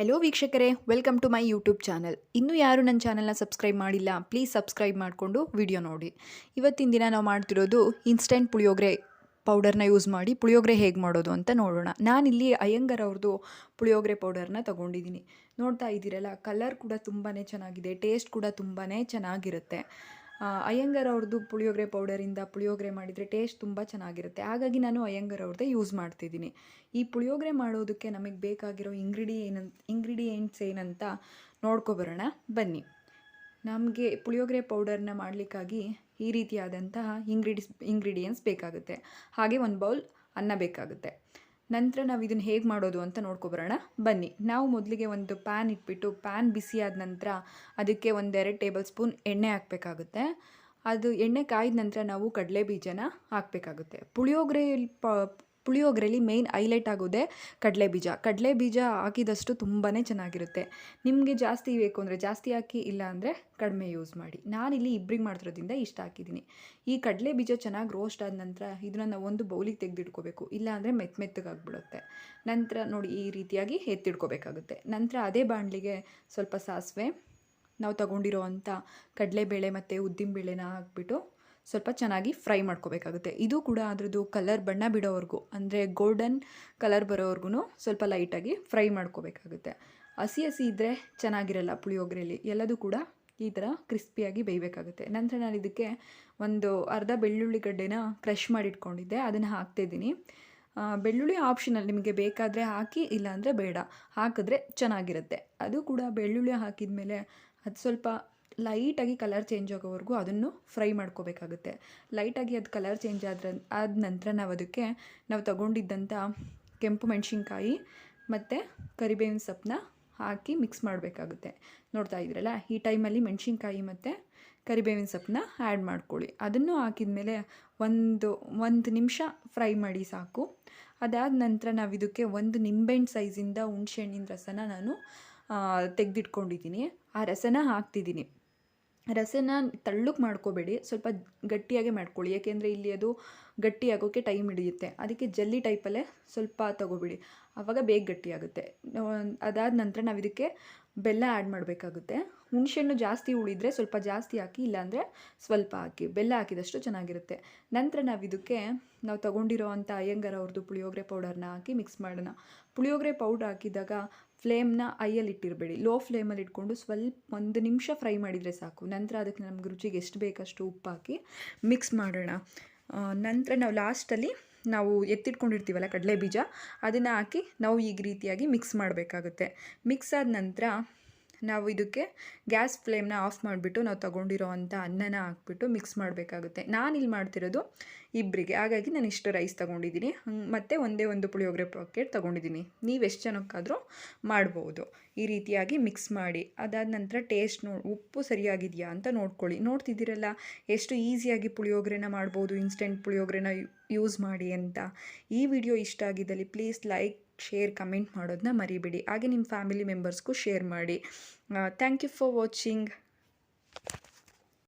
Hello ವೀಕ್ಷಕರೇ, welcome to my YouTube channel. ಇನ್ನೂ ಯಾರು ನನ್ನ ಚಾನಲ್ನ ಸಬ್ಸ್ಕ್ರೈಬ್ ಮಾಡಿಲ್ಲ, ಪ್ಲೀಸ್ ಸಬ್ಸ್ಕ್ರೈಬ್ ಮಾಡಿಕೊಂಡು ವಿಡಿಯೋ ನೋಡಿ. ಇವತ್ತಿನ ದಿನ ನಾವು ಮಾಡ್ತಿರೋದು ಇನ್ಸ್ಟೆಂಟ್ ಪುಳಿಯೋಗರೆ ಪೌಡರ್ನ ಯೂಸ್ ಮಾಡಿ ಪುಳಿಯೋಗರೆ ಹೇಗೆ ಮಾಡೋದು ಅಂತ ನೋಡೋಣ. ನಾನಿಲ್ಲಿ ಅಯ್ಯಂಗಾರ್ ಅವ್ರದ್ದು ಪುಳಿಯೋಗರೆ ಪೌಡರ್ನ ತೊಗೊಂಡಿದ್ದೀನಿ. ನೋಡ್ತಾ ಇದ್ದೀರಲ್ಲ, ಕಲರ್ ಕೂಡ ತುಂಬಾ ಚೆನ್ನಾಗಿದೆ, ಟೇಸ್ಟ್ ಕೂಡ ತುಂಬಾ ಚೆನ್ನಾಗಿರುತ್ತೆ. ಅಯ್ಯಂಗಾರ್ ಅವ್ರದ್ದು ಪುಳಿಯೋಗರೆ ಪೌಡರಿಂದ ಪುಳಿಯೋಗರೆ ಮಾಡಿದರೆ ಟೇಸ್ಟ್ ತುಂಬ ಚೆನ್ನಾಗಿರುತ್ತೆ. ಹಾಗಾಗಿ ನಾನು ಅಯ್ಯಂಗಾರ್ ಅವ್ರದ್ದೇ ಯೂಸ್ ಮಾಡ್ತಿದ್ದೀನಿ. ಈ ಪುಳಿಯೋಗರೆ ಮಾಡೋದಕ್ಕೆ ನಮಗೆ ಬೇಕಾಗಿರೋ ಇಂಗ್ರೀಡಿಯೆಂಟ್ಸ್ ಏನಂತ ನೋಡ್ಕೊಬರೋಣ ಬನ್ನಿ. ನಮಗೆ ಪುಳಿಯೋಗರೆ ಪೌಡರ್ನ ಮಾಡಲಿಕ್ಕಾಗಿ ಈ ರೀತಿಯಾದಂತಹ ಇಂಗ್ರೀಡಿಯೆಂಟ್ಸ್ ಬೇಕಾಗುತ್ತೆ. ಹಾಗೆ ಒಂದು ಬೌಲ್ ಅನ್ನ ಬೇಕಾಗುತ್ತೆ. ನಂತರ ನಾವು ಇದನ್ನು ಹೇಗೆ ಮಾಡೋದು ಅಂತ ನೋಡ್ಕೊಬರೋಣ ಬನ್ನಿ. ನಾವು ಮೊದಲಿಗೆ ಒಂದು ಪ್ಯಾನ್ ಇಟ್ಬಿಟ್ಟು, ಪ್ಯಾನ್ ಬಿಸಿ ಆದ ನಂತರ ಅದಕ್ಕೆ 1-2 ಟೇಬಲ್ ಸ್ಪೂನ್ ಎಣ್ಣೆ ಹಾಕಬೇಕಾಗುತ್ತೆ. ಅದು ಎಣ್ಣೆ ಕಾಯ್ದ ನಂತರ ನಾವು ಕಡಲೆ ಬೀಜನ ಹಾಕಬೇಕಾಗುತ್ತೆ. ಪುಳಿಯೋಗರೆಯಲ್ಲಿ ಮೇಯ್ನ್ ಹೈಲೈಟ್ ಆಗೋದೇ ಕಡಲೆ ಬೀಜ ಹಾಕಿದಷ್ಟು ತುಂಬಾ ಚೆನ್ನಾಗಿರುತ್ತೆ. ನಿಮಗೆ ಜಾಸ್ತಿ ಬೇಕು ಅಂದರೆ ಜಾಸ್ತಿ ಹಾಕಿ, ಇಲ್ಲ ಅಂದರೆ ಕಡಿಮೆ ಯೂಸ್ ಮಾಡಿ. ನಾನಿಲ್ಲಿ ಇಬ್ಬರಿಗೆ ಮಾಡ್ತಿರೋದ್ರಿಂದ ಇಷ್ಟ ಹಾಕಿದ್ದೀನಿ. ಈ ಕಡಲೆ ಬೀಜ ಚೆನ್ನಾಗಿ ರೋಸ್ಟ್ ಆದ ನಂತರ ಇದನ್ನು ನಾವು ಒಂದು ಬೌಲಿಗೆ ತೆಗೆದಿಟ್ಕೋಬೇಕು, ಇಲ್ಲ ಅಂದರೆ ಮೆತ್ತಗಾಗ್ಬಿಡುತ್ತೆ. ನಂತರ ನೋಡಿ, ಈ ರೀತಿಯಾಗಿ ಎತ್ತಿಡ್ಕೋಬೇಕಾಗುತ್ತೆ. ನಂತರ ಅದೇ ಬಾಣಲಿಗೆ ಸ್ವಲ್ಪ ಸಾಸಿವೆ, ನಾವು ತಗೊಂಡಿರೋ ಅಂಥ ಕಡಲೆಬೇಳೆ ಮತ್ತು ಉದ್ದಿನಬೇಳೆನ ಹಾಕ್ಬಿಟ್ಟು ಸ್ವಲ್ಪ ಚೆನ್ನಾಗಿ ಫ್ರೈ ಮಾಡ್ಕೋಬೇಕಾಗುತ್ತೆ. ಇದು ಕೂಡ ಅದರದ್ದು ಕಲರ್ ಬಣ್ಣ ಬಿಡೋವರೆಗೂ, ಅಂದರೆ ಗೋಲ್ಡನ್ ಕಲರ್ ಬರೋವರೆಗೂ ಸ್ವಲ್ಪ ಲೈಟಾಗಿ ಫ್ರೈ ಮಾಡ್ಕೋಬೇಕಾಗುತ್ತೆ. ಹಸಿ ಇದ್ದರೆ ಚೆನ್ನಾಗಿರಲ್ಲ ಪುಳಿಯೋಗರೆಯಲ್ಲಿ, ಎಲ್ಲದೂ ಕೂಡ ಈ ಥರ ಕ್ರಿಸ್ಪಿಯಾಗಿ ಬೇಯಬೇಕಾಗುತ್ತೆ. ನಂತರ ನಾನು ಇದಕ್ಕೆ ಒಂದು ಅರ್ಧ ಬೆಳ್ಳುಳ್ಳಿ ಗಡ್ಡೆನ ಕ್ರಷ್ ಮಾಡಿಟ್ಕೊಂಡಿದ್ದೆ, ಅದನ್ನು ಹಾಕ್ತಾಯಿದ್ದೀನಿ. ಬೆಳ್ಳುಳ್ಳಿ ಆಪ್ಷನಲ್, ನಿಮಗೆ ಬೇಕಾದರೆ ಹಾಕಿ, ಇಲ್ಲಾಂದರೆ ಬೇಡ. ಹಾಕಿದ್ರೆ ಚೆನ್ನಾಗಿರುತ್ತೆ. ಅದು ಕೂಡ ಬೆಳ್ಳುಳ್ಳಿ ಹಾಕಿದ ಮೇಲೆ ಅದು ಸ್ವಲ್ಪ ಲೈಟಾಗಿ ಕಲರ್ ಚೇಂಜ್ ಆಗೋವರೆಗೂ ಅದನ್ನು ಫ್ರೈ ಮಾಡ್ಕೋಬೇಕಾಗುತ್ತೆ. ಲೈಟಾಗಿ ಅದು ಕಲರ್ ಚೇಂಜ್ ಆದ ನಂತರ ನಾವು ತಗೊಂಡಿದ್ದಂಥ ಕೆಂಪು ಮೆಣಸಿನ್ಕಾಯಿ ಮತ್ತು ಕರಿಬೇವಿನ ಸೊಪ್ಪನ್ನ ಹಾಕಿ ಮಿಕ್ಸ್ ಮಾಡಬೇಕಾಗುತ್ತೆ. ನೋಡ್ತಾ ಇದ್ದೀರಲ್ಲ, ಈ ಟೈಮಲ್ಲಿ ಮೆಣಸಿನ್ಕಾಯಿ ಮತ್ತು ಕರಿಬೇವಿನ ಸೊಪ್ಪನ್ನ ಆ್ಯಡ್ ಮಾಡ್ಕೊಳ್ಳಿ. ಅದನ್ನು ಹಾಕಿದ ಮೇಲೆ ಒಂದು ನಿಮಿಷ ಫ್ರೈ ಮಾಡಿ ಸಾಕು. ಅದಾದ ನಂತರ ನಾವು ಇದಕ್ಕೆ ಒಂದು ನಿಂಬೆಹಣ್ಣು ಸೈಜಿಂದ ಹುಣಸೆಹಣ್ಣಿನ ರಸನ ನಾನು ತೆಗೆದಿಟ್ಕೊಂಡಿದ್ದೀನಿ. ಆ ರಸನ ಹಾಕ್ತಿದ್ದೀನಿ. ರಸನ ತಳ್ಳಗೆ ಮಾಡ್ಕೋಬೇಡಿ, ಸ್ವಲ್ಪ ಗಟ್ಟಿಯಾಗೆ ಮಾಡ್ಕೊಳ್ಳಿ. ಏಕೆಂದರೆ ಇಲ್ಲಿ ಅದು ಗಟ್ಟಿಯಾಗೋಕ್ಕೆ ಟೈಮ್ ಹಿಡಿಯುತ್ತೆ. ಅದಕ್ಕೆ ಜಲ್ಲಿ ಟೈಪಲ್ಲೇ ಸ್ವಲ್ಪ ತೊಗೋಬೇಡಿ, ಆವಾಗ ಬೇಗ ಗಟ್ಟಿಯಾಗುತ್ತೆ. ಅದಾದ ನಂತರ ನಾವು ಇದಕ್ಕೆ ಬೆಲ್ಲ ಆ್ಯಡ್ ಮಾಡಬೇಕಾಗುತ್ತೆ. ಹುಣಸೆಹಣ್ಣು ಜಾಸ್ತಿ ಉಳಿದರೆ ಸ್ವಲ್ಪ ಜಾಸ್ತಿ ಹಾಕಿ, ಇಲ್ಲಾಂದರೆ ಸ್ವಲ್ಪ ಹಾಕಿ. ಬೆಲ್ಲ ಹಾಕಿದಷ್ಟು ಚೆನ್ನಾಗಿರುತ್ತೆ. ನಂತರ ನಾವು ತಗೊಂಡಿರೋ ಅಂಥ ಅಯ್ಯಂಗಾರ್ ಅವ್ರದ್ದು ಪುಳಿಯೋಗರೆ ಪೌಡರ್ನ ಹಾಕಿ ಮಿಕ್ಸ್ ಮಾಡೋಣ. ಪುಳಿಯೋಗರೆ ಪೌಡ್ರ್ ಹಾಕಿದಾಗ ಫ್ಲೇಮ್ನ ಐಯಲ್ಲಿ ಇಟ್ಟಿರಬೇಡಿ, ಲೋ ಫ್ಲೇಮಲ್ಲಿ ಇಟ್ಕೊಂಡು ಸ್ವಲ್ಪ 1 ನಿಮಿಷ ಫ್ರೈ ಮಾಡಿದರೆ ಸಾಕು. ನಂತರ ಅದಕ್ಕೆ ನಮ್ಗೆ ರುಚಿಗೆ ಎಷ್ಟು ಬೇಕಷ್ಟು ಉಪ್ಪು ಹಾಕಿ ಮಿಕ್ಸ್ ಮಾಡೋಣ. ನಂತರ ನಾವು ಲಾಸ್ಟಲ್ಲಿ ಎತ್ತಿಟ್ಕೊಂಡಿರ್ತೀವಲ್ಲ ಕಡಲೆ ಬೀಜ, ಅದನ್ನು ಹಾಕಿ ನಾವು ಈ ರೀತಿಯಾಗಿ ಮಿಕ್ಸ್ ಮಾಡಬೇಕಾಗುತ್ತೆ. ಮಿಕ್ಸ್ ಆದ ನಂತರ ನಾವು ಇದಕ್ಕೆ ಗ್ಯಾಸ್ ಫ್ಲೇಮ್ನ ಆಫ್ ಮಾಡಿಬಿಟ್ಟು ನಾವು ತಗೊಂಡಿರೋ ಅಂಥ ಅನ್ನನ ಹಾಕ್ಬಿಟ್ಟು ಮಿಕ್ಸ್ ಮಾಡಬೇಕಾಗುತ್ತೆ. ನಾನಿಲ್ಲಿ ಮಾಡ್ತಿರೋದು ಇಬ್ಬರಿಗೆ, ಹಾಗಾಗಿ ನಾನು ಇಷ್ಟು ರೈಸ್ ತೊಗೊಂಡಿದ್ದೀನಿ ಮತ್ತು ಒಂದು ಪುಳಿಯೋಗರೆ ಪ್ಯಾಕೆಟ್ ತೊಗೊಂಡಿದ್ದೀನಿ. ನೀವು ಎಷ್ಟು ಜನಕ್ಕಾದರೂ ಮಾಡ್ಬೋದು. ಈ ರೀತಿಯಾಗಿ ಮಿಕ್ಸ್ ಮಾಡಿ ಅದಾದ ನಂತರ ಟೇಸ್ಟ್ ಉಪ್ಪು ಸರಿಯಾಗಿದೆಯಾ ಅಂತ ನೋಡ್ಕೊಳ್ಳಿ. ನೋಡ್ತಿದ್ದೀರಲ್ಲ ಎಷ್ಟು ಈಸಿಯಾಗಿ ಪುಳಿಯೋಗರೆನ ಮಾಡ್ಬೋದು, ಇನ್ಸ್ಟೆಂಟ್ ಪುಳಿಯೋಗರೆನ ಯೂಸ್ ಮಾಡಿ ಅಂತ. ಈ ವಿಡಿಯೋ ಇಷ್ಟ ಆಗಿದ್ದಲ್ಲಿ ಪ್ಲೀಸ್ ಲೈಕ್, ಶೇರ್, ಕಮೆಂಟ್ ಮಾಡೋದನ್ನ ಮರಿಬೇಡಿ. ಹಾಗೆ ನಿಮ್ಮ ಫ್ಯಾಮಿಲಿ ಮೆಂಬರ್ಸ್ಗೂ ಶೇರ್ ಮಾಡಿ. Thank you for watching.